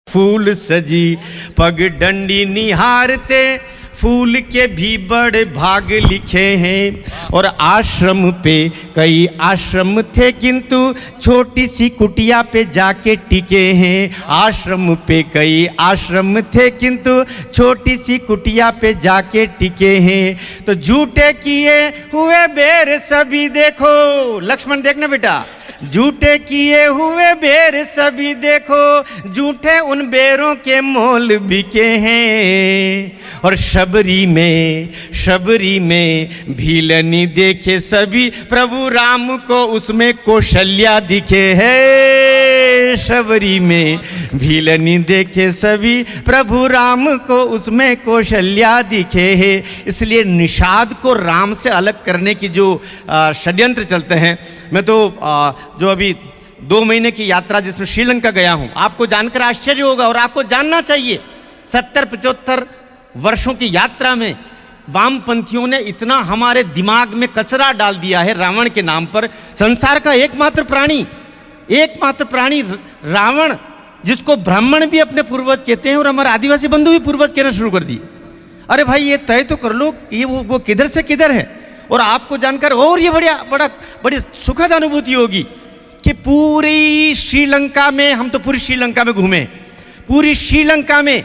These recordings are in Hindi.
फूल सजी पगडंडी निहारते, फूल के भी बड़े भाग लिखे हैं। और आश्रम पे कई आश्रम थे किंतु छोटी सी कुटिया पे जाके टिके हैं। आश्रम पे कई आश्रम थे किंतु छोटी सी कुटिया पे जाके टिके हैं। तो झूठे किए हुए बेर सभी देखो, लक्ष्मण देखना बेटा, झूठे किए हुए बेर सभी देखो, झूठे उन बेरों के मोल बिके हैं। और शबरी में भीलनी देखे सभी, प्रभु राम को उसमें कौशल्या दिखे है। शबरी में भीलनी देखे सभी, प्रभु राम को उसमें कौशल्या दिखे है। इसलिए निषाद को राम से अलग करने की जो षड्यंत्र चलते हैं, मैं तो जो अभी 2 महीने की यात्रा जिसमें श्रीलंका गया हूं, आपको जानकर आश्चर्य होगा और आपको जानना चाहिए। 70-75 वर्षों की यात्रा में वामपंथियों ने इतना हमारे दिमाग में कचरा डाल दिया है रावण के नाम पर। संसार का एकमात्र प्राणी रावण, जिसको ब्राह्मण भी अपने पूर्वज कहते हैं और हमारे आदिवासी बंधु भी पूर्वज कहना शुरू कर दिए। अरे भाई ये तय तो कर लो, ये वो किधर से किधर है। और आपको जानकर और ये बड़ी सुखद अनुभूति होगी कि पूरी श्रीलंका में, हम तो पूरी श्रीलंका में घूमे, पूरी श्रीलंका में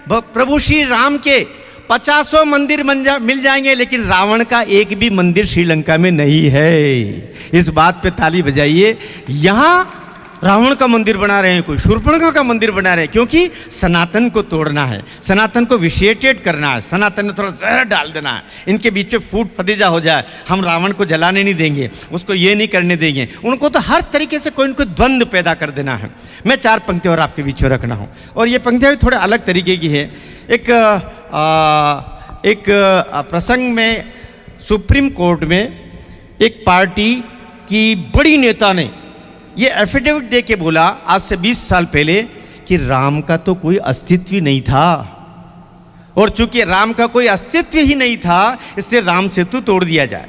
प्रभु श्री राम के 50 मंदिर मिल जाएंगे, लेकिन रावण का एक भी मंदिर श्रीलंका में नहीं है। इस बात पे ताली बजाइए। यहाँ रावण का मंदिर बना रहे हैं, कोई शूर्पणखा का मंदिर बना रहे हैं, क्योंकि सनातन को तोड़ना है, सनातन को विशेषित करना है, सनातन में थोड़ा जहर डाल देना है, इनके बीच में फूट फतीजा हो जाए। हम रावण को जलाने नहीं देंगे, उसको ये नहीं करने देंगे, उनको तो हर तरीके से कोई न कोई द्वंद्व पैदा कर देना है। मैं 4 पंक्तियाँ और आपके बीच में रखना हूँ, और ये पंक्तियाँ भी थोड़े अलग तरीके की है। एक प्रसंग में सुप्रीम कोर्ट में एक पार्टी की बड़ी नेता ने ये एफिडेविट दे के बोला आज से 20 साल पहले कि राम का तो कोई अस्तित्व ही नहीं था, और चूंकि राम का कोई अस्तित्व ही नहीं था इसलिए राम सेतु तोड़ दिया जाए।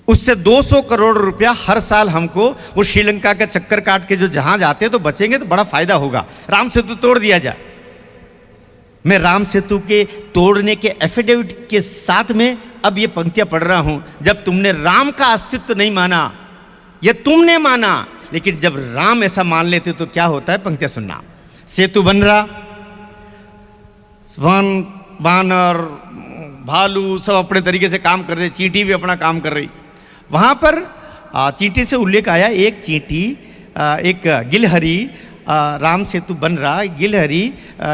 उससे 200 करोड़ रुपया हर साल हमको वो श्रीलंका का चक्कर काट के जो जहाज आते तो बचेंगे, तो बड़ा फायदा होगा, राम सेतु तोड़ दिया जाए। मैं राम सेतु के तोड़ने के एफिडेविट के साथ में अब ये पंक्तियां पढ़ रहा हूं। जब तुमने राम का अस्तित्व नहीं माना, ये तुमने माना, लेकिन जब राम ऐसा मान लेते तो क्या होता है, पंक्तियां सुनना। सेतु बन रहा, वानर भालू सब अपने तरीके से काम कर रहे, चींटी भी अपना काम कर रही। वहां पर चींटी से उल्लेख आया, एक चींटी, एक गिलहरी, राम सेतु बन रहा, गिलहरी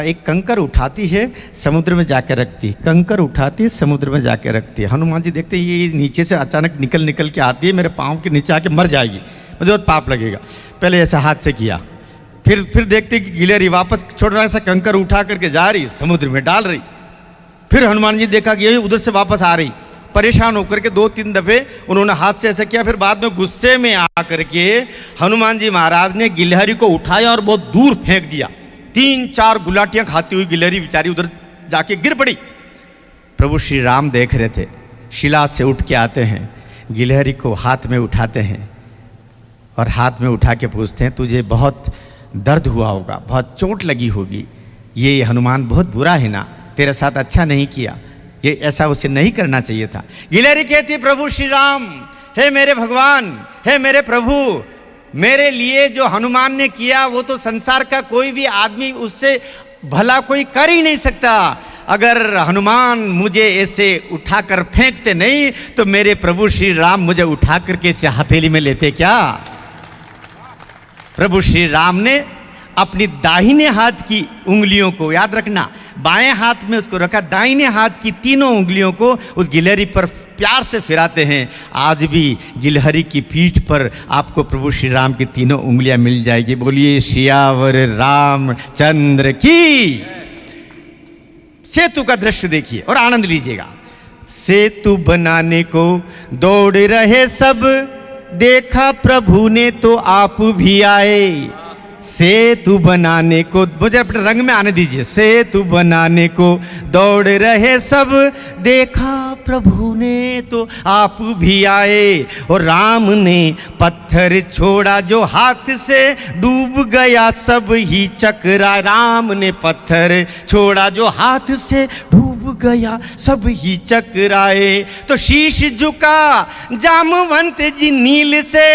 एक कंकर उठाती है, समुद्र में जाके रखती, कंकर उठाती है, समुद्र में जाके रखती है। हनुमान जी देखते ये नीचे से अचानक निकल के आती है, मेरे पाँव के नीचे आके मर जाएगी, मुझे बहुत पाप लगेगा। पहले ऐसा हाथ से किया, फिर देखते कि गिलहरी वापस छोटा सा कंकर उठा करके जा रही, समुद्र में डाल रही। फिर हनुमान जी देखा कि ये उधर से वापस आ रही, परेशान होकर के 2-3 दफे उन्होंने हाथ से ऐसा किया। फिर बाद में गुस्से में आकर के हनुमान जी महाराज ने गिलहरी को उठाया और बहुत दूर फेंक दिया। 3-4 गुलाटियां खाती हुई गिलहरी बेचारी उधर जाके गिर पड़ी। प्रभु श्री राम देख रहे थे, शिला से उठ के आते हैं, गिलहरी को हाथ में उठाते हैं और हाथ में उठा के पूछते हैं, तुझे बहुत दर्द हुआ होगा, बहुत चोट लगी होगी, ये हनुमान बहुत बुरा है ना, तेरे साथ अच्छा नहीं किया, ये ऐसा उसे नहीं करना चाहिए था। गिलहरी कहती, प्रभु श्री राम, हे मेरे भगवान, हे मेरे प्रभु, मेरे लिए जो हनुमान ने किया वो तो संसार का कोई भी आदमी उससे भला कोई कर ही नहीं सकता। अगर हनुमान मुझे ऐसे उठाकर फेंकते नहीं तो मेरे प्रभु श्री राम मुझे उठा करके इसे हथेली में लेते क्या। प्रभु श्री राम ने अपनी दाहिने हाथ की उंगलियों को, याद रखना, बाएं हाथ में उसको रखा, दाहिने हाथ की तीनों उंगलियों को उस गिलहरी पर प्यार से फिराते हैं। आज भी गिलहरी की पीठ पर आपको प्रभु श्री राम की तीनों उंगलियां मिल जाएगी। बोलिए सियावर रामचंद्र की। सेतु का दृश्य देखिए और आनंद लीजिएगा। सेतु बनाने को दौड़ रहे सब, देखा प्रभु ने तो आप भी आए। सेतु बनाने को, मुझे अपने रंग में आने दीजिए। सेतु बनाने को दौड़ रहे सब, देखा प्रभु ने तो आप भी आए। और राम ने पत्थर छोड़ा जो हाथ से, डूब गया सब ही चकरा। राम ने पत्थर छोड़ा जो हाथ से, डूब गया सब ही चकराए। तो शीश झुका जामवंत जी नील से,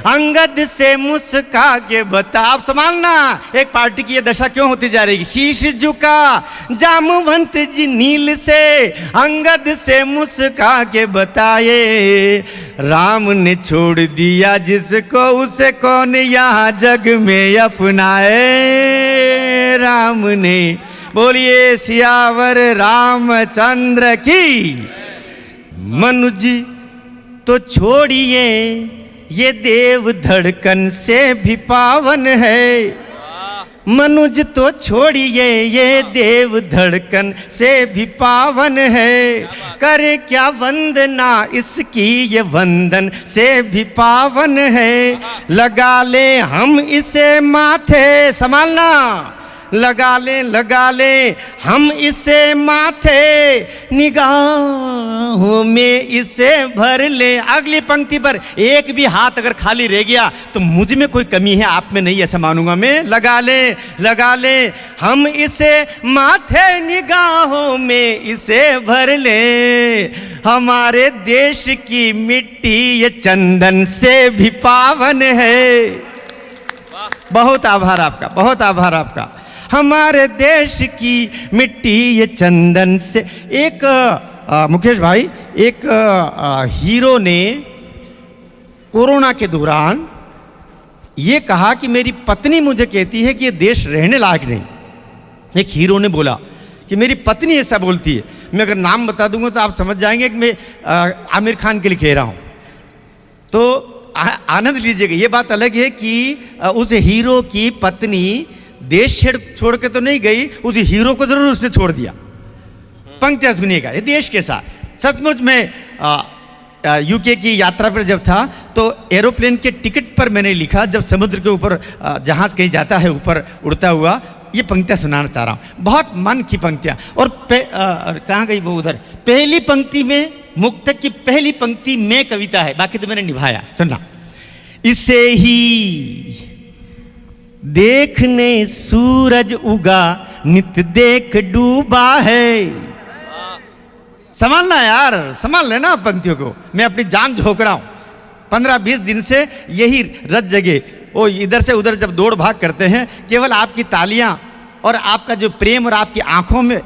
अंगद से मुस्का के बता। आप संभालना, एक पार्टी की ये दशा क्यों होती जा रही है। शीश झुका जामवंत जी नील से, अंगद से मुस्का के बताए। राम ने छोड़ दिया जिसको, उसे कौन यहाँ जग में अपनाए। राम ने, बोलिए सियावर रामचंद्र की। मनुज तो छोड़िए ये देव धड़कन से भी पावन है। मनुज तो छोड़िए ये देव धड़कन से भी पावन है। करे क्या वंदना इसकी, ये वंदन से भी पावन है। लगा ले हम इसे माथे, संभालना, लगा ले हम इसे माथे, निगाहों में इसे भर ले। अगली पंक्ति पर एक भी हाथ अगर खाली रह गया तो मुझ में कोई कमी है, आप में नहीं, ऐसा मानूंगा मैं। लगा ले हम इसे माथे, निगाहों में इसे भर ले। हमारे देश की मिट्टी ये चंदन से भी पावन है। बहुत आभार आपका, बहुत आभार आपका। हमारे देश की मिट्टी ये चंदन से। एक मुकेश भाई, एक हीरो ने कोरोना के दौरान ये कहा कि मेरी पत्नी मुझे कहती है कि ये देश रहने लायक नहीं। एक हीरो ने बोला कि मेरी पत्नी ऐसा बोलती है। मैं अगर नाम बता दूंगा तो आप समझ जाएंगे कि मैं आमिर खान के लिए कह रहा हूँ। तो आनंद लीजिएगा। ये बात अलग है कि उस हीरो की पत्नी देश छोड़ के तो नहीं गई, उस हीरो को जरूर उसने छोड़ दिया। पंक्तियां सुनिएगा, ये देश के साथ। सचमुच में यूके की यात्रा पर जब था तो एरोप्लेन के टिकट पर मैंने लिखा, जब समुद्र के ऊपर जहाज कहीं जाता है ऊपर उड़ता हुआ, ये पंक्तियां सुनाना चाह रहा हूँ। बहुत मन की पंक्तियां। और कहाँ गई वो, उधर पहली पंक्ति में, मुक्तक की पहली पंक्ति में कविता है, बाकी तो मैंने निभाया। सुनना, इसे ही देखने सूरज उगा, नित देख डूबा है। संभालना यार, संभाल लेना पंक्तियों को। मैं अपनी जान झोंक रहा हूं 15-20 दिन से, यही रत जगे। वो इधर से उधर जब दौड़ भाग करते हैं, केवल आपकी तालियां और आपका जो प्रेम और आपकी आंखों में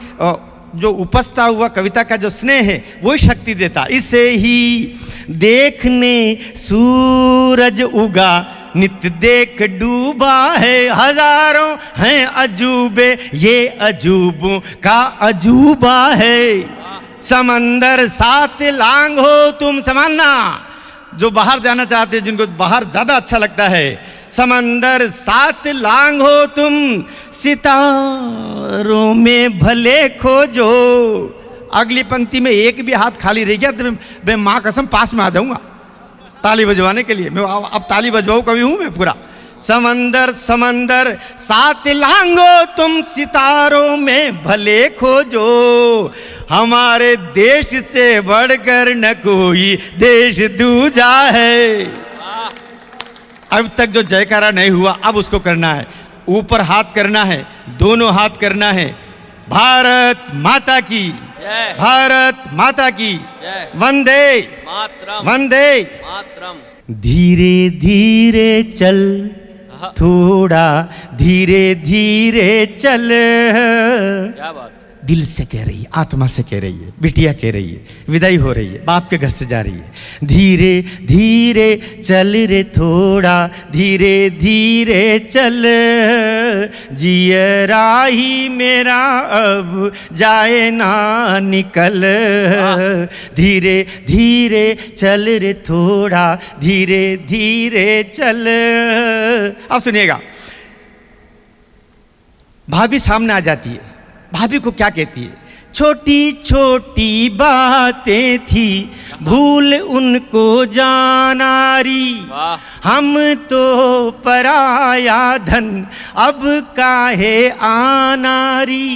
जो उपसता हुआ कविता का जो स्नेह है, वही शक्ति देता। इसे ही देखने सूरज उगा, नित देख डूबा है। हजारों हैं अजूबे, ये अजूबों का अजूबा है। समंदर सात लांग हो तुम, संभालना, जो बाहर जाना चाहते हैं, जिनको बाहर ज्यादा अच्छा लगता है। समंदर सात लांग हो तुम, सितारों में भले खोजो। अगली पंक्ति में एक भी हाथ खाली रह गया तो मैं मां कसम पास में आ जाऊंगा ताली बजवाने के लिए। मैं अब ताली बजवाऊं कभी हूं मैं पूरा। समंदर समंदर सात लांगो तुम, सितारों में भले खोजो। हमारे देश से बढ़कर न कोई देश दूजा है। अब तक जो जयकारा नहीं हुआ, अब उसको करना है। ऊपर हाथ करना है, दोनों हाथ करना है। भारत माता की, भारत माता की, वंदे मातरम, वंदे मातरम। धीरे धीरे चल, थोड़ा धीरे धीरे चल। क्या बात, दिल से कह रही है, आत्मा से कह रही है, बिटिया कह रही है, विदाई हो रही है, बाप के घर से जा रही है। धीरे धीरे चल रे, थोड़ा धीरे धीरे चल। जियरा ही मेरा अब जाए ना निकल। धीरे धीरे चल रे, थोड़ा धीरे धीरे चल। अब सुनिएगा, भाभी सामने आ जाती है। भाभी को क्या कहती है? छोटी छोटी बातें थी भूल उनको जानारी, हम तो पराया धन अब काहे आनारी।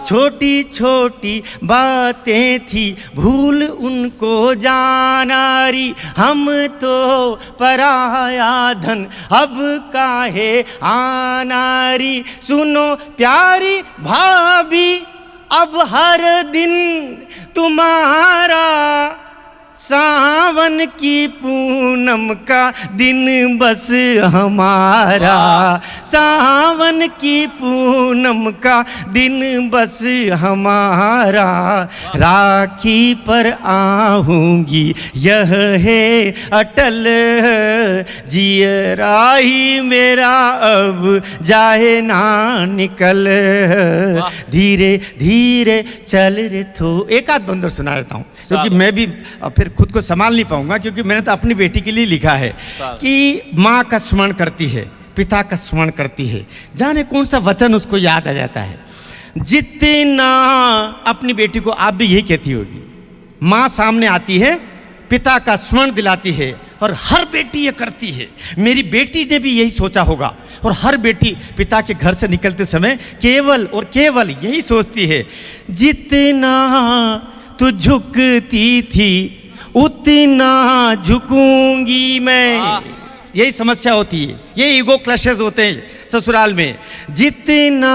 छोटी छोटी बातें थी भूल उनको जानारी, हम तो पराया धन अब काहे आनारी। सुनो प्यारी भाभी अब हर दिन तुम्हारा, सावन की पूनम का दिन बस हमारा, सावन की पूनम का दिन बस हमारा। राखी पर आहूंगी यह है अटल, जियरा ही मेरा अब जाए ना निकल। धीरे धीरे चल रे थो, एक आध बंदर सुना देता हूँ क्योंकि मैं भी फिर खुद को संभाल नहीं पाऊंगा, क्योंकि मैंने तो अपनी बेटी के लिए लिखा है कि माँ का स्मरण करती है, पिता का स्मरण करती है, जाने कौन सा वचन उसको याद आ जाता है। जितना अपनी बेटी को आप भी यही कहती होगी, माँ सामने आती है, पिता का स्मरण दिलाती है, और हर बेटी ये करती है। मेरी बेटी ने भी यही सोचा होगा, और हर बेटी पिता के घर से निकलते समय केवल और केवल यही सोचती है, जितना तू झुकती थी उतना झुकूंगी मैं। यही समस्या होती है, ये ईगो क्लैशेस होते हैं ससुराल में। जितना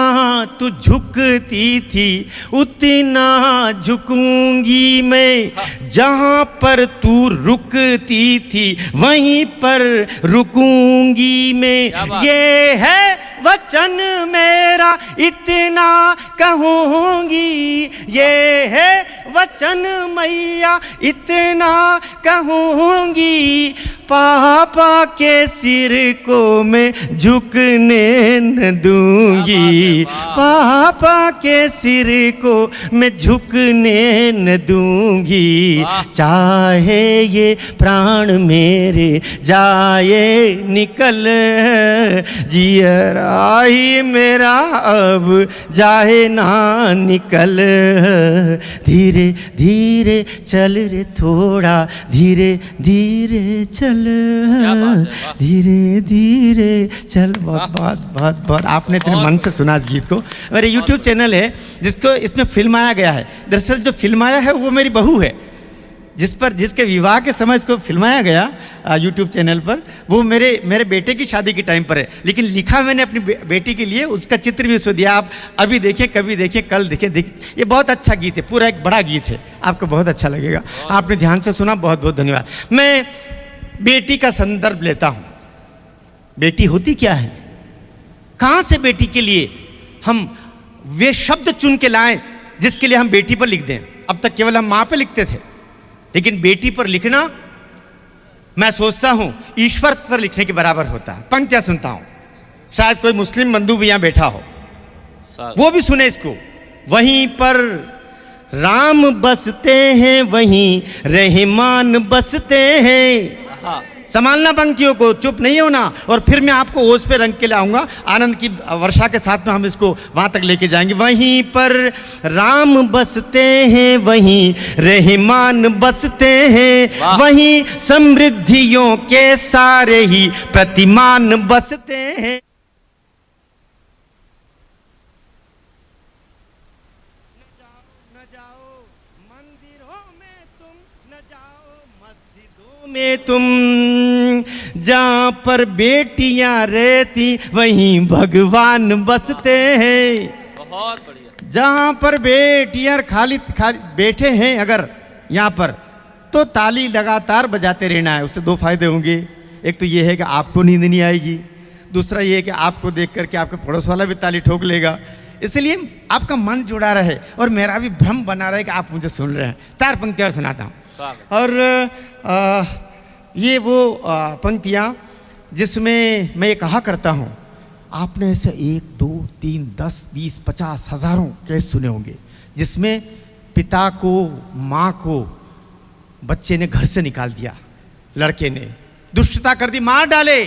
तू झुकती थी उतना झुकूंगी मैं, जहाँ पर तू रुकती थी वहीं पर रुकूंगी मैं। ये है वचन मेरा इतना कहूंगी, ये है वचन मैया इतना कहूंगी। पापा के सिर को मैं झुकने न दूंगी, पापा के सिर को मैं झुकने न दूंगी। चाहे ये प्राण मेरे जाए निकल, जियरा ही मेरा अब जाए ना निकल। धीरे धीरे चल रे थोड़ा, धीरे धीरे चल, धीरे धीरे चल। बहुत बहुत बहुत बहुत आपने इतने मन से सुना इस गीत को। मेरे YouTube चैनल है जिसको इसमें फिल्माया गया है। दरअसल जो फिल्माया है वो मेरी बहू है, जिसके विवाह के समय इसको फिल्माया गया YouTube चैनल पर। वो मेरे बेटे की शादी के टाइम पर है, लेकिन लिखा मैंने अपनी बेटी के लिए, उसका चित्र भी उसको दिया। आप अभी देखें, कभी देखें, कल देखें। ये बहुत अच्छा गीत है, पूरा एक बड़ा गीत है, आपको बहुत अच्छा लगेगा। आपने ध्यान से सुना, बहुत बहुत धन्यवाद। मैं बेटी का संदर्भ लेता हूँ। बेटी होती क्या है, कहाँ से बेटी के लिए हम वे शब्द चुन के लाएं जिसके लिए हम बेटी पर लिख दें। अब तक केवल हम माँ पे लिखते थे, लेकिन बेटी पर लिखना मैं सोचता हूं ईश्वर पर लिखने के बराबर होता है। पंक्तियां सुनता हूं, शायद कोई मुस्लिम बंधु भी यहां बैठा हो, वो भी सुने इसको। वहीं पर राम बसते हैं, वहीं रहमान बसते हैं। संभालना पंक्तियों को, चुप नहीं होना। और फिर मैं आपको ओस पे रंग के लाऊंगा, आनंद की वर्षा के साथ में हम इसको वहां तक लेके जाएंगे। वहीं पर राम बसते हैं, वहीं रहमान बसते हैं, वहीं समृद्धियों के सारे ही प्रतिमान बसते हैं। में तुम, जहाँ पर बेटियां रहती वहीं भगवान बसते हैं। बहुत बढ़िया। जहाँ पर बेटियां खाली बैठे हैं अगर यहाँ पर, तो ताली लगातार बजाते रहना है। उससे दो फायदे होंगे। एक तो ये है कि आपको नींद नहीं आएगी, दूसरा ये है कि आपको देख करके आपके पड़ोस वाला भी ताली ठोक लेगा। इसलिए आपका मन जुड़ा रहे और मेरा भी भ्रम बना रहे कि आप मुझे सुन रहे हैं। चार पंक्तियाँ और सुनाता हूँ। और ये वो पंक्तियाँ जिसमें मैं ये कहा करता हूँ, आपने ऐसे 1 2 3 10 20 50 हज़ारों केस सुने होंगे जिसमें पिता को, माँ को बच्चे ने घर से निकाल दिया, लड़के ने दुष्टता कर दी, मार डाले,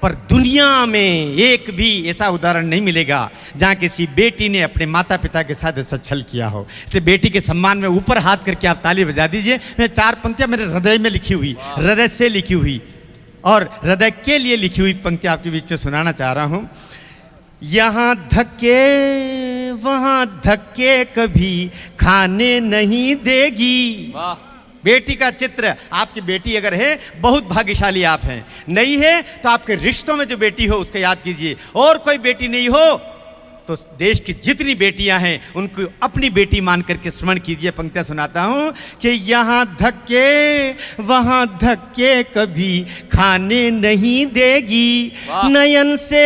पर दुनिया में एक भी ऐसा उदाहरण नहीं मिलेगा जहाँ किसी बेटी ने अपने माता पिता के साथ ऐसा छल किया हो। इसलिए बेटी के सम्मान में ऊपर हाथ करके आप ताली बजा दीजिए। मैं 4 पंक्तियाँ मेरे हृदय में लिखी हुई, हृदय से लिखी हुई और हृदय के लिए लिखी हुई पंक्तियाँ आपके बीच में सुनाना चाह रहा हूँ। यहाँ धक्के वहाँ धक्के कभी खाने नहीं देगी। बेटी का चित्र, आपकी बेटी अगर है बहुत भाग्यशाली आप हैं, नहीं है तो आपके रिश्तों में जो बेटी हो उसको याद कीजिए। और कोई बेटी नहीं हो तो देश की जितनी बेटियां हैं उनको अपनी बेटी मान करके स्मरण कीजिए। पंक्तियां सुनाता हूं कि यहाँ धक्के वहाँ धक्के कभी खाने नहीं देगी, नयन से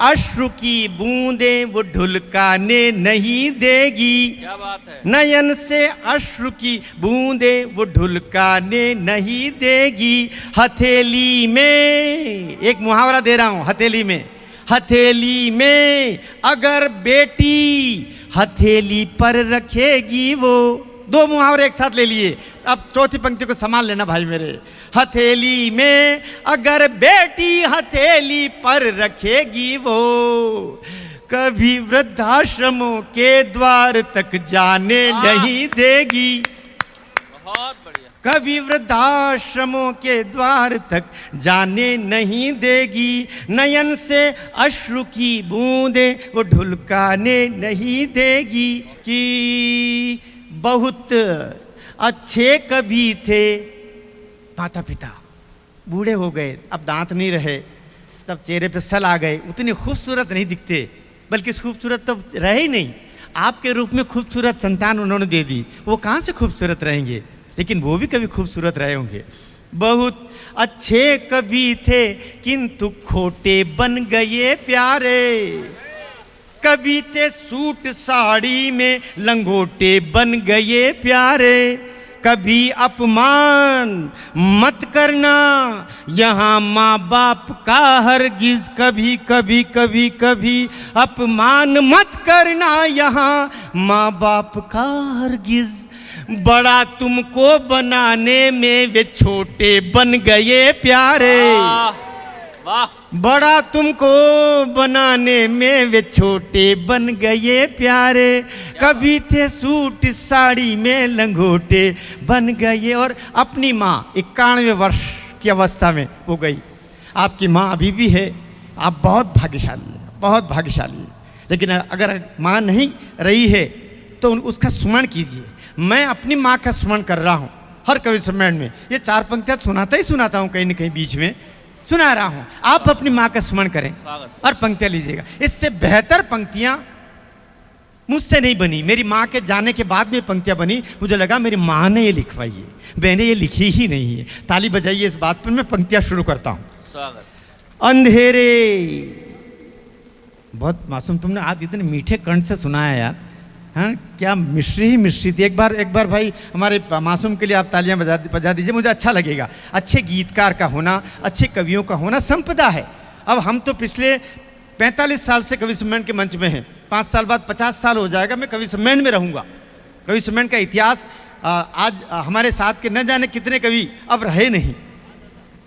अश्रु की बूंदें वो ढुलकाने नहीं देगी। क्या बात है। नयन से अश्रु की बूंदें वो ढुलकाने नहीं देगी। हथेली में, एक मुहावरा दे रहा हूं, हथेली में, हथेली में अगर बेटी हथेली पर रखेगी वो। 2 मुहावरे एक साथ ले लिए, अब चौथी पंक्ति को संभाल लेना भाई मेरे। हथेली में अगर बेटी हथेली पर रखेगी वो, कभी वृद्धाश्रमों के द्वार तक जाने नहीं देगी। बहुत बढ़िया। कभी वृद्धाश्रमों के द्वार तक जाने नहीं देगी। नयन से अश्रु की बूंदें वो ढुलकाने नहीं देगी। कि बहुत अच्छे कभी थे माता पिता, बूढ़े हो गए, अब दांत नहीं रहे, तब चेहरे पे सल आ गए, उतने खूबसूरत नहीं दिखते, बल्कि खूबसूरत तो रहे ही नहीं, आपके रूप में खूबसूरत संतान उन्होंने दे दी, वो कहाँ से खूबसूरत रहेंगे, लेकिन वो भी कभी खूबसूरत रहे होंगे। बहुत अच्छे कभी थे किंतु खोटे बन गए प्यारे, कभी थे सूट साड़ी में लंगोटे बन गए प्यारे। कभी अपमान मत करना यहाँ माँ बाप का हरगिज, कभी कभी कभी कभी अपमान मत करना यहाँ माँ बाप का हरगिज। बड़ा तुमको बनाने में वे छोटे बन गए प्यारे, वाह। बड़ा तुमको बनाने में वे छोटे बन गए प्यारे। कभी थे सूट साड़ी में लंगोटे बन गए। और अपनी माँ 91 वर्ष की अवस्था में हो गई, आपकी माँ अभी भी है, आप बहुत भाग्यशाली हैं, बहुत भाग्यशाली हैं। लेकिन अगर माँ नहीं रही है तो उसका स्मरण कीजिए। मैं अपनी माँ का स्मरण कर रहा हूँ हर कवि सम्मेलन में, ये 4 पंक्तियाँ सुनाता हूँ कहीं न कहीं बीच में सुना रहा हूं। आप अपनी माँ का स्मरण करें और पंक्तियां लीजिएगा। इससे बेहतर पंक्तियां मुझसे नहीं बनी, मेरी माँ के जाने के बाद में पंक्तियां बनी। मुझे लगा मेरी माँ ने ये लिखवाई है, मैंने ये लिखी ही नहीं है। ताली बजाइए इस बात पर। मैं पंक्तियां शुरू करता हूं। अंधेरे, बहुत मासूम, तुमने आज इतने मीठे कंठ से सुनाया यार, हाँ क्या मिश्री ही मिश्री थी। एक बार भाई हमारे मासूम के लिए आप तालियां बजा दीजिए, मुझे अच्छा लगेगा। अच्छे गीतकार का होना, अच्छे कवियों का होना संपदा है। अब हम तो पिछले 45 साल से कवि सम्मेलन के मंच में हैं, 5 साल बाद 50 साल हो जाएगा मैं कवि सम्मेलन में रहूँगा। कवि सम्मेलन का इतिहास आज हमारे साथ के न जाने कितने कवि अब रहे नहीं,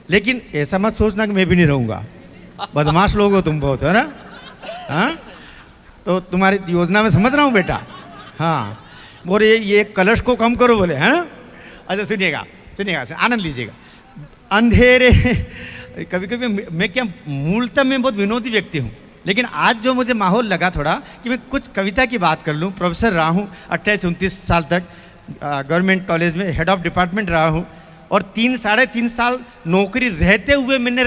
लेकिन ऐसा मत सोचना कि मैं भी नहीं रहूँगा। बदमाश लोग हो तुम बहुत, है ना? हाँ तो तुम्हारी योजना में समझ रहा हूँ बेटा। हाँ बोले ये कलश को कम करो बोले, है ना? अच्छा सुनिएगा, आनंद लीजिएगा। अंधेरे, कभी कभी मैं क्या मूलतः मैं बहुत विनोदी व्यक्ति हूँ, लेकिन आज जो मुझे माहौल लगा थोड़ा कि मैं कुछ कविता की बात कर लूँ। प्रोफेसर रहा हूँ 28-29 साल तक, गवर्नमेंट कॉलेज में हेड ऑफ डिपार्टमेंट रहा हूँ, और 3-3.5 साल नौकरी रहते हुए मैंने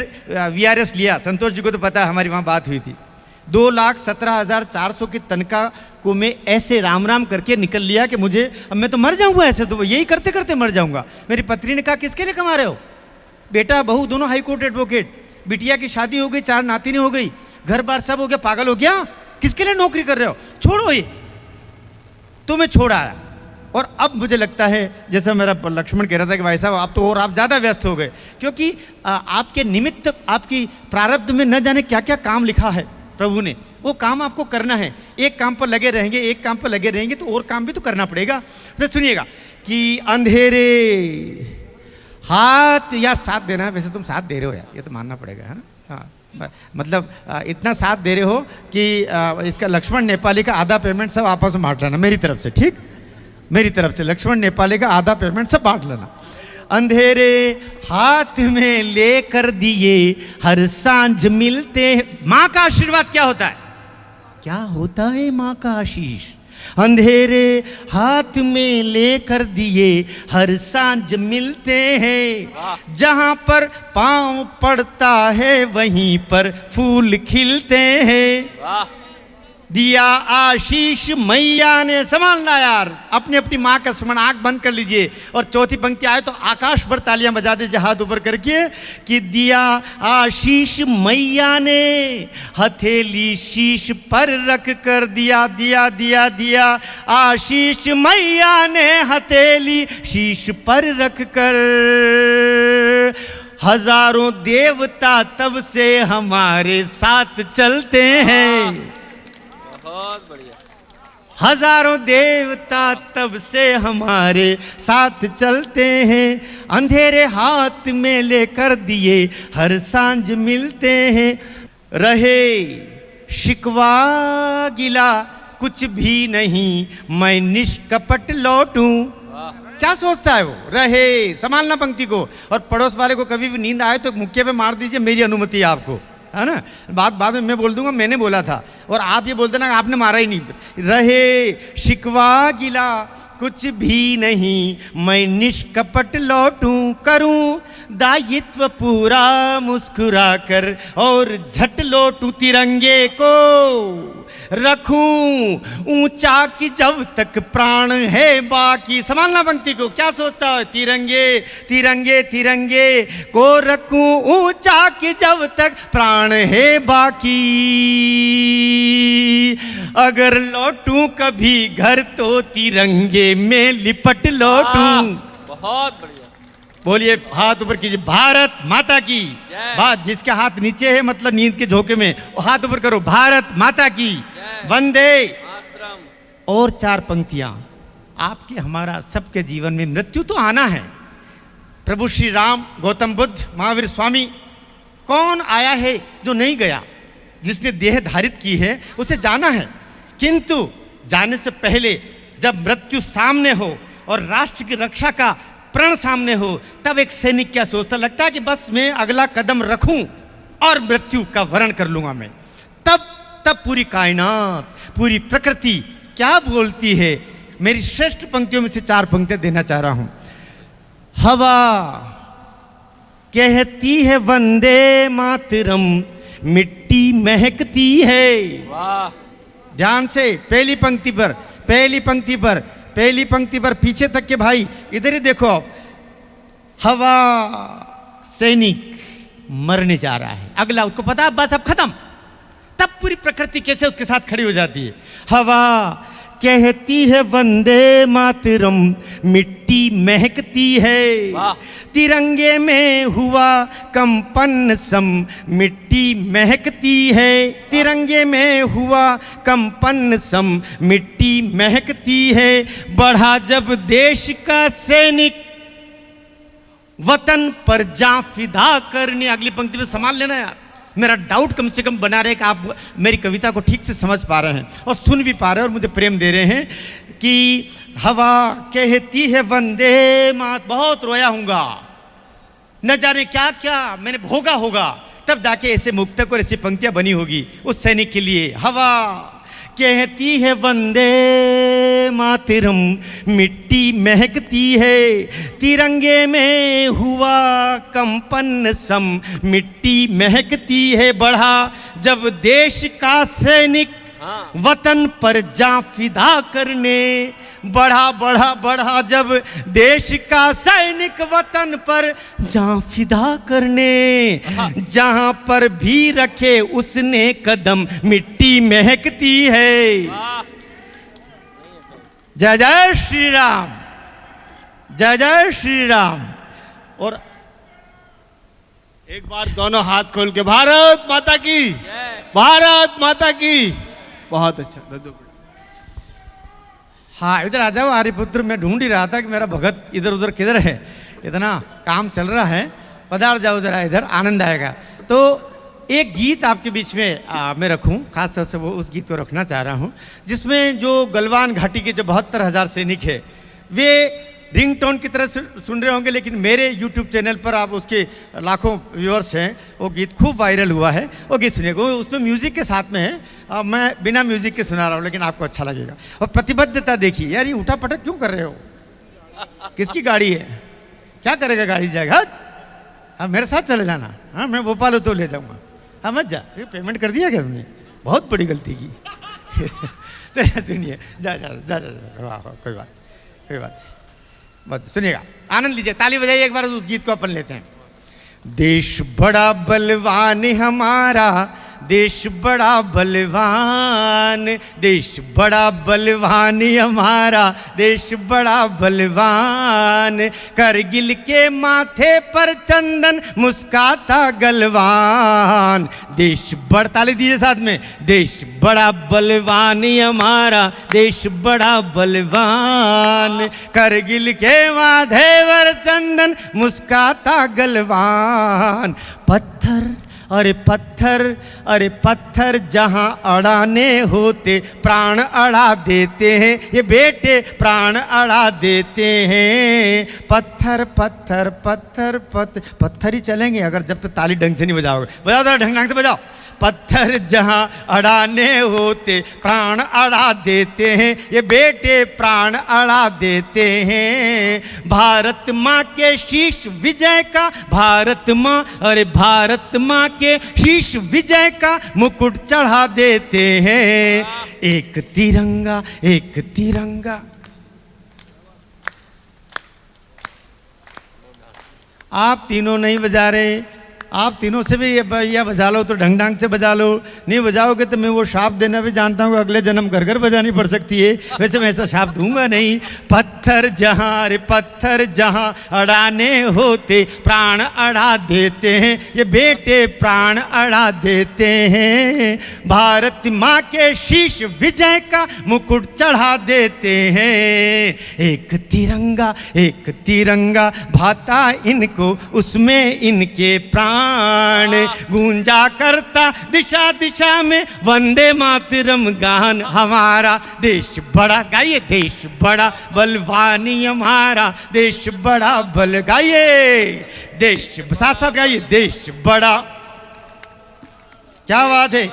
VRS लिया। संतोष जी को तो पता है, हमारी वहाँ बात हुई थी। 2,17,400 की तनख्वाह को मैं ऐसे राम राम करके निकल लिया कि मुझे अब मैं तो मर जाऊंगा, ऐसे तो यही करते करते मर जाऊंगा। मेरी पत्नी ने कहा किसके लिए कमा रहे हो? बेटा बहू दोनों हाई कोर्ट एडवोकेट, बिटिया की शादी हो गई, 4 नातिनी हो गई, घर बार सब हो गया, पागल हो गया, किसके लिए नौकरी कर रहे हो, छोड़ो ये। तो मैं छोड़ आया। और अब मुझे लगता है जैसा मेरा लक्ष्मण कह रहा था कि भाई साहब आप तो और आप ज़्यादा व्यस्त हो गए, क्योंकि आपके निमित्त आपकी प्रारब्ध में न जाने क्या क्या काम लिखा है प्रभु ने, वो काम आपको करना है। एक काम पर लगे रहेंगे तो और काम भी तो करना पड़ेगा। फिर सुनिएगा कि अंधेरे हाथ या साथ देना है। वैसे तुम साथ दे रहे हो यार, ये तो मानना पड़ेगा, है ना। हाँ, मतलब इतना साथ दे रहे हो कि इसका लक्ष्मण नेपाली का आधा पेमेंट सब आपस में बांट लेना मेरी तरफ से, ठीक। मेरी तरफ से लक्ष्मण नेपाली का आधा पेमेंट सब बांट लेना। अंधेरे हाथ में लेकर दिए हर सांझ मिलते हैं। माँ का आशीर्वाद क्या होता है? क्या होता है माँ का आशीष? अंधेरे हाथ में लेकर दिए हर सांझ मिलते हैं, जहाँ पर पाँव पड़ता है वहीं पर फूल खिलते हैं। वाह दिया आशीष मैया ने। संभालना यार, अपनी अपनी माँ का स्मरण, आंख बंद कर लीजिए और चौथी पंक्ति आए तो आकाश भर तालियां बजा दीजिए हाथ ऊपर करके कि दिया आशीष मैया ने, हथेली शीश पर रख कर दिया दिया दिया दिया आशीष मैया ने, हथेली शीश पर रख कर। हजारों देवता तब से हमारे साथ चलते हैं। बहुत बढ़िया। हजारों देवता तब से हमारे साथ चलते हैं, अंधेरे हाथ में लेकर दिए हर सांझ मिलते हैं। रहे शिकवा गिला कुछ भी नहीं, मैं निष्कपट लौटूं। क्या सोचता है वो? रहे, संभालना पंक्ति को। और पड़ोस वाले को कभी भी नींद आए तो मुक्के पे मार दीजिए, मेरी अनुमति है आपको, है ना। बाद में मैं बोल दूंगा मैंने बोला था, और आप ये बोलते ना आपने मारा ही नहीं। रहे शिकवा गिला कुछ भी नहीं, मैं निष्कपट लौटूं, करूं दायित्व पूरा मुस्कुरा कर और झट लौटूं तिरंगे को, रखूं ऊंचा कि जब तक प्राण है बाकी। संभालना पंक्ति को। क्या सोचता है? तिरंगे तिरंगे तिरंगे को रखूं ऊंचा कि जब तक प्राण है बाकी। अगर लौटूं कभी घर तो तिरंगे में लिपट लौटूं। बहुत बढ़िया। बोलिए, हाथ ऊपर कीजिए, भारत माता की। बात जिसके हाथ नीचे है मतलब नींद के झोंके में, वो हाथ ऊपर करो, भारत माता की, वंदे मातरम। और 4 पंक्तियां। आपके हमारा सबके जीवन में मृत्यु तो आना है। प्रभु श्री राम, गौतम बुद्ध, महावीर स्वामी, कौन आया है जो नहीं गया? जिसने देह धारित की है उसे जाना है, किंतु जाने से पहले जब मृत्यु सामने हो और राष्ट्र की रक्षा का प्रण सामने हो, तब एक सैनिक क्या सोचता? लगता है कि बस मैं अगला कदम रखूं और मृत्यु का वरण कर लूंगा मैं। तब पूरी कायनात, पूरी प्रकृति क्या बोलती है? मेरी श्रेष्ठ पंक्तियों में से 4 पंक्तियां देना चाह रहा हूं। हवा कहती है वंदे मातरम, मिट्टी महकती है। वाह। ध्यान से पहली पंक्ति पर, पहली पंक्ति पर, पहली पंक्ति पर पीछे तक के भाई इधर ही देखो। हवा, सैनिक मरने जा रहा है, अगला उसको पता है बस अब खत्म। तब पूरी प्रकृति कैसे उसके साथ खड़ी हो जाती है। हवा कहती है वंदे मातरम, मिट्टी महकती है। तिरंगे में हुआ कंपन सम, मिट्टी महकती है। तिरंगे में हुआ कंपन सम, मिट्टी महकती है। बढ़ा जब देश का सैनिक, वतन पर जा फिदा करने। अगली पंक्ति में संभाल लेना यार, मेरा डाउट कम से कम बना रहे कि आप मेरी कविता को ठीक से समझ पा रहे हैं और सुन भी पा रहे हैं और मुझे प्रेम दे रहे हैं। कि हवा कहती है वंदे मात, बहुत रोया हूँगा, न जाने क्या क्या मैंने भोगा होगा, तब जाके ऐसे मुक्तक और ऐसी पंक्तियां बनी होगी उस सैनिक के लिए। हवा कहती है वंदे मातरम, मिट्टी महकती है। तिरंगे में हुआ कंपन सम, मिट्टी महकती है। बढ़ा जब देश का सैनिक, वतन पर जा फिदा करने। बढ़ा बढ़ा बढ़ा जब देश का सैनिक, वतन पर जा फिदा करने। जहां पर भी रखे उसने कदम, मिट्टी महकती है। जय जय श्री राम, जय जय श्री राम। और एक बार दोनों हाथ खोल के भारत माता की, भारत माता की। बहुत अच्छा। हाँ इधर आ जाओ आर्यपुत्र, मैं ढूंढ ही रहा था कि मेरा भगत इधर उधर किधर है। इतना काम चल रहा है, पधार जाओ जरा इधर, आनंद आएगा। तो एक गीत आपके बीच में मैं रखूं, खास तौर से वो उस गीत को रखना चाह रहा हूं जिसमें जो गलवान घाटी के जो 72,000 सैनिक है वे रिंगटोन की तरह सुन रहे होंगे, लेकिन मेरे यूट्यूब चैनल पर आप उसके लाखों व्यूअर्स हैं, वो गीत खूब वायरल हुआ है। वो गीत सुनिएगा, वो उसमें म्यूज़िक के साथ में है। मैं बिना म्यूज़िक के सुना रहा हूँ लेकिन आपको अच्छा लगेगा। और प्रतिबद्धता देखिए यार, ये उठा पटक क्यों कर रहे हो? किसकी गाड़ी है? क्या करेगा गाड़ी जाएगा? हाँ मेरे साथ चले जाना। हाँ मैं भोपाल हो तो ले जाऊँगा। हाँ मत जा, पेमेंट कर दिया क्या तुमने? बहुत बड़ी गलती की। चलिए सुनिए, जा जा जा जा, वाह कोई बात बस सुनिएगा, आनंद लीजिए, ताली बजाइए एक बार, उस गीत को अपन लेते हैं। देश बड़ा बलवान हमारा, देश बड़ा बलवान, देश बड़ा बलवान हमारा, देश बड़ा बलवान, करगिल के माथे पर चंदन मुस्काता गलवान। देश बड़ा, ताली दीजिए साथ में, देश बड़ा बलवान हमारा, देश बड़ा बलवान, करगिल के माथे पर चंदन मुस्काता गलवान। पत्थर अरे पत्थर, अरे पत्थर जहाँ अड़ाने होते प्राण अड़ा देते हैं, ये बेटे प्राण अड़ा देते हैं। पत्थर पत्थर पत्थर पत्थर पत्थर ही चलेंगे अगर जब तक ताली ढंग से नहीं बजाओगे। बजाओ जरा ढंग से बजाओ। पत्थर जहाँ अड़ाने होते प्राण अड़ा देते हैं, ये बेटे प्राण अड़ा देते हैं। भारत माँ के शीश विजय का, भारत माँ, अरे भारत माँ के शीश विजय का मुकुट चढ़ा देते हैं। एक तिरंगा, एक तिरंगा। आप तीनों नहीं बजा रहे, आप तीनों से भी या बजा लो तो ढंग ढंग से बजा लो, नहीं बजाओगे तो मैं वो शाप देना भी जानता हूँ, अगले जन्म घर घर बजानी पड़ सकती है। वैसे मैं ऐसा शाप दूंगा नहीं। पत्थर जहाँ, रे पत्थर जहाँ अड़ाने होते प्राण अड़ा देते हैं, ये बेटे प्राण अड़ा देते हैं। भारत माँ के शीश विजय का मुकुट चढ़ा देते हैं। एक तिरंगा, एक तिरंगा भाता इनको, उसमें इनके प्राण गूंजा करता दिशा दिशा में वंदे मातरम गान। हमारा देश बड़ा, गाइए, देश बड़ा बलवानी हमारा, देश बड़ा बल, गाइए, देश साथ साथ गाइए, देश बड़ा। क्या बात है।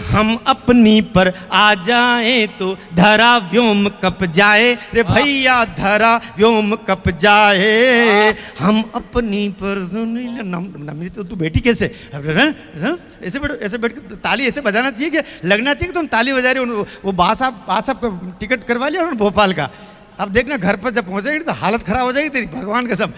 हम अपनी पर आ जाएं तो धरा व्योम कप जाए, रे भैया धरा व्योम कप जाए। हम अपनी पर, तो तू बैठी कैसे? ऐसे बैठ, ऐसे बैठ के ताली ऐसे बजाना चाहिए कि लगना चाहिए कि तुम ताली बजा रहे हो। वो बास आप टिकट करवा लिया उन्होंने भोपाल का। अब देखना घर पर जब पहुंचेगी तो हालत खराब हो जाएगी तेरी, भगवान कसम।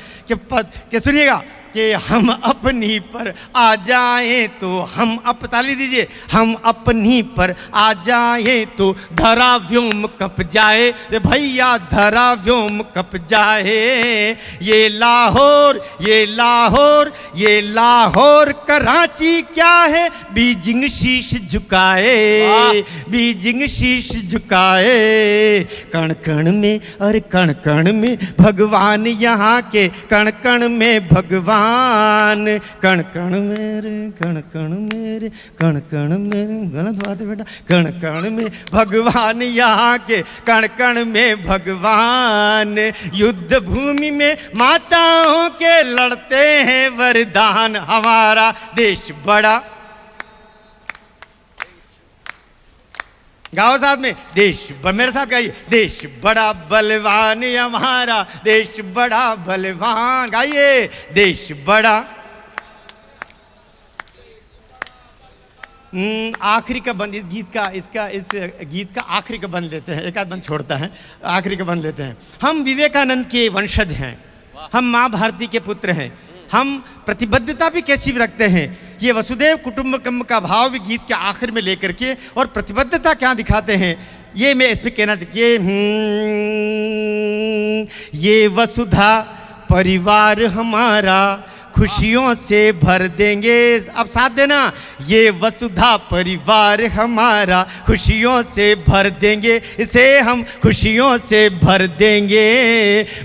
कि सुनिएगा कि हम अपनी पर आ जाएं तो, हम अप, ताली दीजिए, हम अपनी पर आ जाएं तो धरा व्योम कप जाए, रे भैया धरा व्योम कप जाए। ये लाहौर, ये लाहौर, ये लाहौर कराची क्या है, बीजिंग शीश झुकाए, बीजिंग शीश झुकाए। कण कण में, अरे कण कण में भगवान, यहाँ के कण कण में भगवान। कण कण मेरे, कण कण मेरे, कण कण मेरे, गलत बात है बेटा, कण कण में भगवान, यहाँ के कण कण में भगवान। युद्ध भूमि में माताओं के लड़ते हैं वरदान। हमारा देश बड़ा, गाओ साथ में, देश, मेरे साथ गाइए, देश बड़ा बलवान हमारा, देश बड़ा बलवान, गाइए, देश बड़ा। आखिरी का बंद इस गीत का, इस गीत का आखिरी का बंद लेते हैं, एक आध बंद छोड़ता है, आखिरी का बंद लेते हैं। हम विवेकानंद के वंशज हैं, हम माँ भारती के पुत्र हैं, हम प्रतिबद्धता भी कैसी भी रखते हैं। ये वसुदेव कुटुंबकम का भाव भी गीत के आखिर में लेकर के, और प्रतिबद्धता क्या दिखाते हैं ये मैं इस पर कहना चाहिए। ये वसुधा परिवार हमारा, खुशियों से भर देंगे। अब साथ देना, ये वसुधा परिवार हमारा खुशियों से भर देंगे, इसे हम खुशियों से भर देंगे।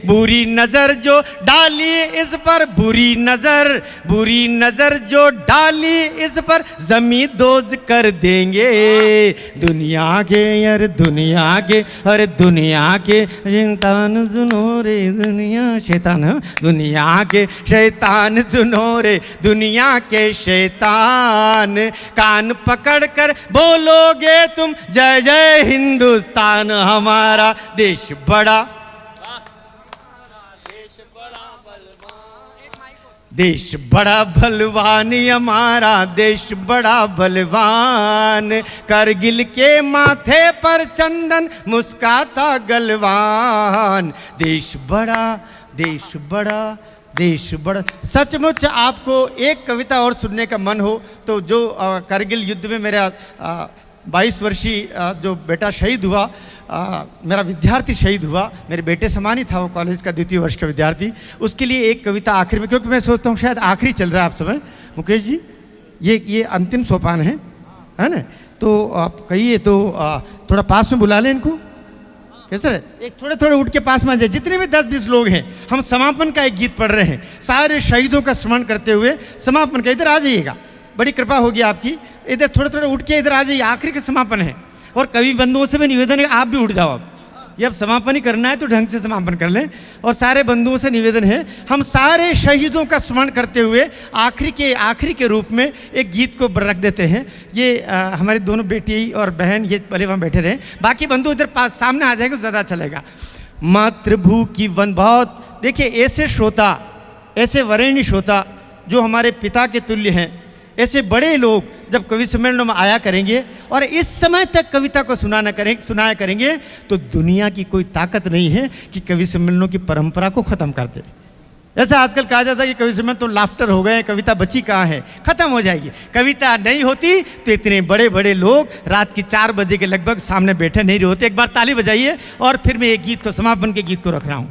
बुरी नज़र जो डाली इस पर, बुरी नज़र जो डाली इस पर, ज़मीं दोज़ कर देंगे। दुनिया के यार दुनिया के, अरे दुनिया के शैतान सुनो रे, दुनिया शैतान, दुनिया के शैतान सुनो रे, दुनिया के शैतान। कान पकड़ कर बोलोगे तुम जय जय हिंदुस्तान, हमारा देश बड़ा, देश बड़ा बलवान, हमारा देश बड़ा बलवान। करगिल के माथे पर चंदन मुस्काता गलवान। देश बड़ा, देश बड़ा, देश बड़ा। सचमुच आपको एक कविता और सुनने का मन हो तो जो करगिल युद्ध में मेरा 22 वर्षीय जो बेटा शहीद हुआ, मेरा विद्यार्थी शहीद हुआ, मेरे बेटे समान ही था वो, कॉलेज का द्वितीय वर्ष का विद्यार्थी, उसके लिए एक कविता आखिर में, क्योंकि मैं सोचता हूँ शायद आखिरी चल रहा है आप समय, मुकेश जी ये अंतिम सोपान है ना, तो आप कहिए तो थोड़ा पास में बुला लें इनको, कैसे है? एक थोड़े उठ के पास में आ जाए, जितने भी 10-20 लोग हैं, हम समापन का एक गीत पढ़ रहे हैं, सारे शहीदों का स्मरण करते हुए समापन का। इधर आ जाइएगा, बड़ी कृपा होगी आपकी, इधर थोड़े उठ के इधर आ जाइए, आखिरी का समापन है। और कवि बंधुओं से भी निवेदन है आप भी उठ जाओ, अब ये अब समापन ही करना है तो ढंग से समापन कर लें। और सारे बंधुओं से निवेदन है, हम सारे शहीदों का स्मरण करते हुए आखिरी के रूप में एक गीत को रख देते हैं। ये हमारी दोनों बेटी और बहन ये पहले वहाँ बैठे रहे, बाकी बंधु इधर पास सामने आ जाएगा, ज़्यादा अच्छा लगेगा। मातृभू की वन, बहुत देखिए ऐसे श्रोता, ऐसे वरेण्य श्रोता जो हमारे पिता के तुल्य हैं, ऐसे बड़े लोग जब कवि सम्मेलनों में आया करेंगे और इस समय तक कविता को सुनाया करेंगे तो दुनिया की कोई ताकत नहीं है कि कवि सम्मेलनों की परंपरा को ख़त्म कर दे। ऐसा आजकल कहा जाता है कि कवि सम्मेलन तो लाफ्टर हो गए, कविता बची कहाँ है, ख़त्म हो जाएगी। कविता नहीं होती तो इतने बड़े बड़े लोग रात की 4 बजे के लगभग सामने बैठे नहीं होते। एक बार ताली बजाइए और फिर मैं एक गीत को, समापन के गीत को रख रहा हूँ।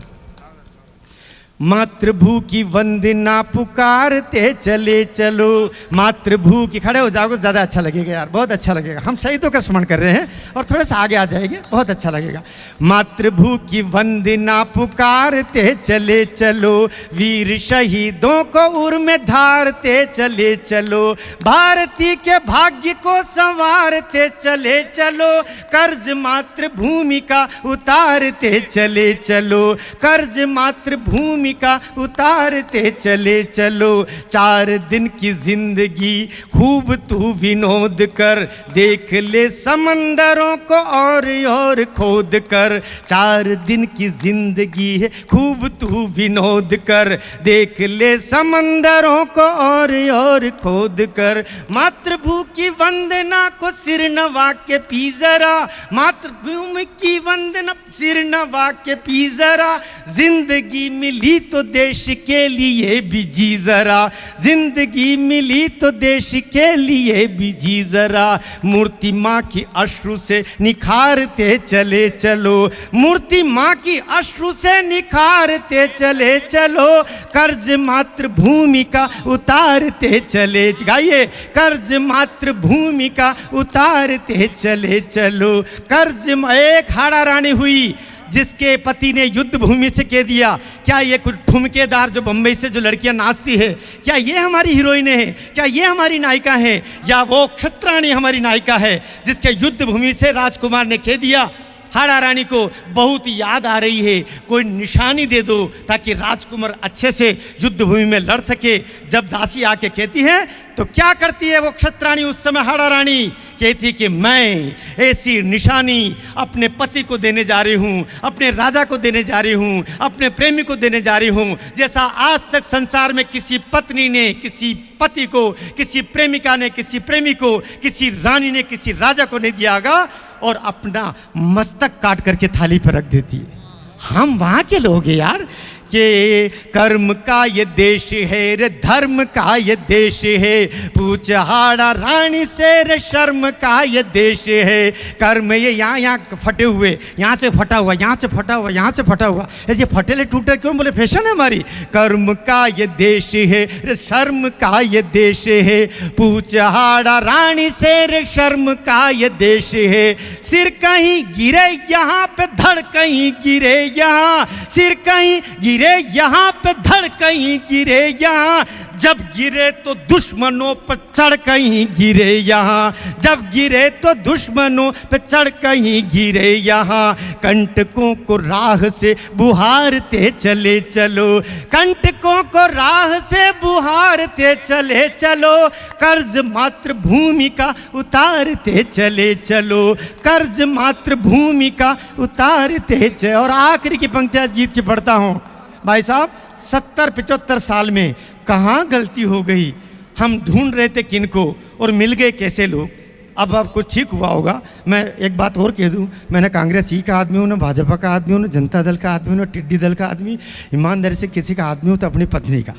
मातृभू की वंदना पुकारते चले चलो, मातृभू की, खड़े हो जाओगे ज़्यादा अच्छा लगेगा यार, बहुत अच्छा लगेगा। हम शहीदों का स्मरण कर रहे हैं और थोड़ा सा आगे आ जाएंगे, बहुत अच्छा लगेगा। मातृभू की वंदना पुकारते चले चलो, वीर शहीदों को उर में धारते चले चलो, भारती के भाग्य को संवारते चले चलो, कर्ज मातृभूमि का उतारते चले चलो, कर्ज मातृभूमि का उतारते चले चलो। 4 दिन की जिंदगी खूब तू विनोद कर, देख ले समंदरों को और खोद कर। 4 दिन की जिंदगी है खूब तू विनोद कर, देख ले समंदरों को और खोद कर। मातृभू की वंदना को सिर नवा के पी जरा, मातृभूमि की वंदना सिर नवा के पी जरा, जिंदगी मिली तो देश के लिए भी जी जरा, जिंदगी मिली तो देश के लिए भी जी जरा। मूर्ति माँ की अश्रु से निखारते चले चलो, मूर्ति माँ की अश्रु से निखारते चले चलो, कर्ज मातृभूमि का उतारते चले, गाइए, कर्ज मातृभूमि का उतारते चले चलो। कर्ज, एक हाड़ा रानी हुई जिसके पति ने युद्ध भूमि से कह दिया, क्या ये कुछ ठुमकेदार जो बम्बई से जो लड़कियां नाचती है, क्या ये हमारी हीरोइन है, क्या ये हमारी नायिका है, या वो क्षत्राणी हमारी नायिका है जिसके युद्ध भूमि से राजकुमार ने कह दिया। हाड़ा रानी को बहुत याद आ रही है, कोई निशानी दे दो ताकि राजकुमार अच्छे से युद्ध भूमि में लड़ सके। जब दासी आके कहती है तो क्या करती है वो क्षत्राणी उस समय, हाड़ा रानी कहती कि मैं ऐसी निशानी अपने पति को देने जा रही हूँ, अपने राजा को देने जा रही हूँ, अपने प्रेमी को देने जा रही हूँ, जैसा आज तक संसार में किसी पत्नी ने किसी पति को, किसी प्रेमिका ने किसी प्रेमी को, किसी रानी ने किसी राजा को नहीं दियागा। और अपना मस्तक काट करके थाली पर रख देती है। हम वहाँ के लोग हैं यार, कि कर्म का ये देश है रे, धर्म का ये देश है, पूछ हाड़ा रानी से रे, शर्म का ये देश है। कर्म ये यहाँ फटे हुए, यहाँ से फटा हुआ, यहाँ से फटा हुआ, यहाँ से फटा हुआ, ऐसे फटेले टूटे क्यों, बोले फैशन है हमारी। कर्म का ये देश है रे, शर्म का ये देश है, पूछ हाड़ा रानी से रे, शर्म का ये देश है। सिर कहीं गिरे यहाँ पे धड़ कहीं गिरे यहाँ, सिर कहीं गिरे यहाँ पे धड़ कहीं गिरे यहाँ, जब गिरे तो दुश्मनों पर चढ़ कहीं गिरे यहाँ, जब गिरे तो दुश्मनों पर चढ़ कहीं गिरे यहाँ। कंटकों को राह से बुहारते चले चलो, कंटकों को राह से बुहारते चले चलो, कर्ज मात्र भूमि का उतारते चले चलो, कर्ज मात्र भूमि का उतारते चले। और आखिरी की पंक्तियां गीत की पढ़ता हूँ। भाई साहब 70-75 साल में कहाँ गलती हो गई, हम ढूंढ रहे थे किनको और मिल गए कैसे लोग। अब आपको ठीक हुआ होगा। मैं एक बात और कह दूं, मैंने कांग्रेसी का आदमी हूँ, ना भाजपा का आदमी हूँ, ना जनता दल का आदमी हूँ, ना टिड्डी दल का आदमी। ईमानदारी से किसी का आदमी हूँ तो अपनी पत्नी का।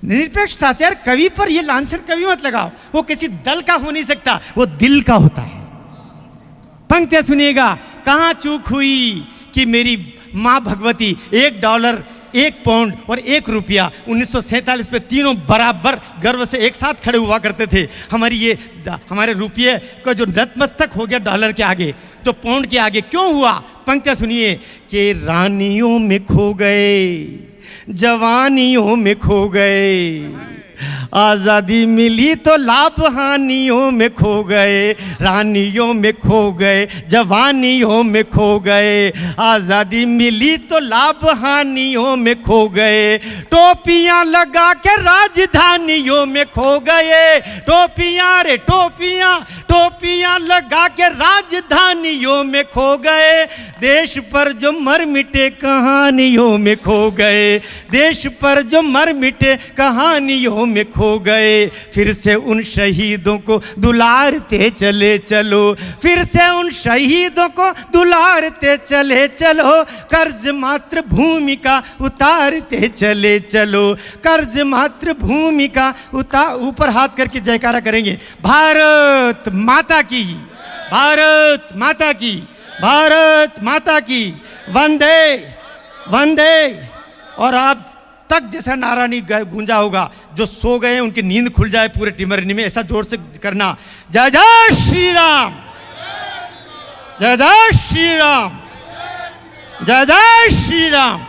निरपेक्षता से यार, कवि पर ये लांछन कभी मत लगाओ, वो किसी दल का हो नहीं सकता, वो दिल का होता है। पंक्तियां सुनिएगा। कहाँ चूक हुई कि मेरी माँ भगवती $1, 1 पाउंड और 1 रुपया 1947 में तीनों बराबर गर्व से एक साथ खड़े हुआ करते थे। हमारे रुपये का जो नतमस्तक हो गया डॉलर के आगे, तो पाउंड के आगे क्यों हुआ। पंक्तियां सुनिए कि रानियों में खो गए, जवानियों में खो गए, आज़ादी मिली तो लाभ हानियों में खो गए, रानियों में खो गए, जवानियों में खो गए, आज़ादी मिली तो लाभ हानियों में खो गए, टोपियां लगा के राजधानियों में खो गए, टोपियां रे टोपियां, टोपियां लगा के राजधानियों में खो गए, देश पर जो मर मिटे कहानियों में खो गए, देश पर जो मर मिटे कहानियों में खो गए। फिर से उन शहीदों को दुलारते चले चलो, फिर से उन शहीदों को दुलारते चले चलो, कर्ज मात्र भूमि का उतारते चले चलो, कर्ज मात्र भूमि का ऊपर हाथ करके जयकारा करेंगे। भारत माता की, भारत माता की, भारत माता की, वंदे वंदे। और आप तक जैसा नारा नहीं गूंजा होगा, जो सो गए उनकी नींद खुल जाए पूरे टिमरनी में, ऐसा जोर से करना। जय जय श्री राम, जय जय श्री राम, जय जय श्री राम।